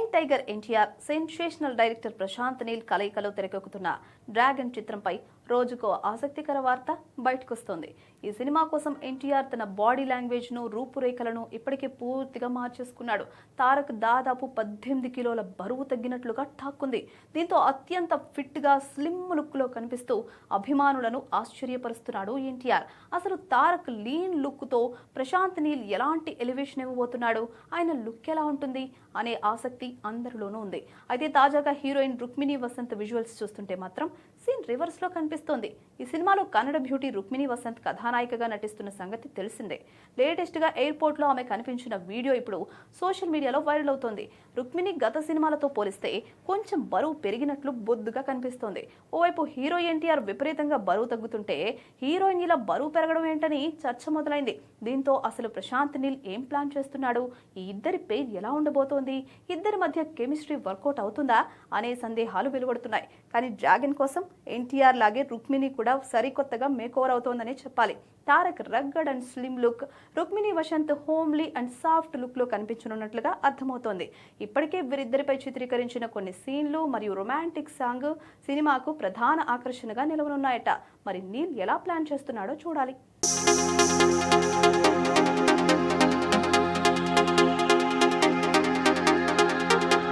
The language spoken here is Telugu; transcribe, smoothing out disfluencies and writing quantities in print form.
Young tiger NTR, sensational director Prashanth Neel కలయికలో తెరకెక్కుతున్న డ్రాగన్ చిత్రంపై రోజుకో ఆసక్తికర వార్త బయటకొస్తోంది. ఈ సినిమా కోసం ఎన్టీఆర్ తన బాడీ లాంగ్వేజ్ ను, రూపురేఖలను ఇప్పటికే పూర్తిగా మార్చేసుకున్నాడు. తారక్ దాదాపు 18 కిలోల బరువు తగ్గినట్లుగా టాక్కుంది. దీంతో అత్యంత ఫిట్ గా స్లిమ్ లుక్ లో కనిపిస్తూ అభిమానులను ఆశ్చర్యపరుస్తున్నాడు ఎన్టీఆర్. అసలు తారక్ లీన్ లుక్ తో ప్రశాంత్ నీల్ ఎలాంటి ఎలివేషన్ ఇవ్వబోతున్నాడు, ఆయన లుక్ ఎలా ఉంటుంది అనే ఆసక్తి అందరిలోనూ ఉంది. అయితే తాజాగా హీరోయిన్ రుక్మిణి వసంత్ విజువల్స్ చూస్తుంటే మాత్రం సీన్ రివర్స్ లో కనిపిస్తోంది. ఈ సినిమాలో కన్నడ బ్యూటీ రుక్మిణి వసంత్ కథానాయికగా నటిస్తున్న సంగతి తెలిసిందే. లేటెస్ట్ గా ఎయిర్పోర్ట్ లో ఆమె కనిపించిన వీడియో ఇప్పుడు సోషల్ మీడియాలో వైరల్ అవుతోంది. రుక్మిణి గత సినిమాలతో పోలిస్తే కొంచెం బరువు పెరిగినట్లు బొద్దుగా కనిపిస్తోంది. ఓవైపు హీరో ఎన్టీఆర్ విపరీతంగా బరువు తగ్గుతుంటే హీరోయిన్ ఇలా బరువు పెరగడం ఏంటని చర్చ మొదలైంది. దీంతో అసలు ప్రశాంత్ నీల్ ఏం ప్లాన్ చేస్తున్నాడు, ఈ ఇద్దరి పేర్ ఎలా ఉండబోతోంది, ఇద్దరి మధ్య కెమిస్ట్రీ వర్కౌట్ అవుతుందా అనే సందేహాలు వెలువడుతున్నాయి. కానీ డ్రాగన్ కోసం ఎన్టీఆర్ లాగే రుక్మిణి కూడా సరికొత్తగా మేకోవర్ అవుతోందని చెప్పాలి. Tarak rugged and slim look, Rukmini Vasanth homely and soft look లో కనిపించనున్నట్లుగా అర్థమవుతోంది. ఇప్పటికే వీరిద్దరిపై చిత్రీకరించిన కొన్ని సీన్లు మరియు రొమాంటిక్ సాంగ్ సినిమాకు ప్రధాన ఆకర్షణగా నిలవనున్నాయట. మరి నీల్ ఎలా ప్లాన్ చేస్తున్నాడో చూడాలి.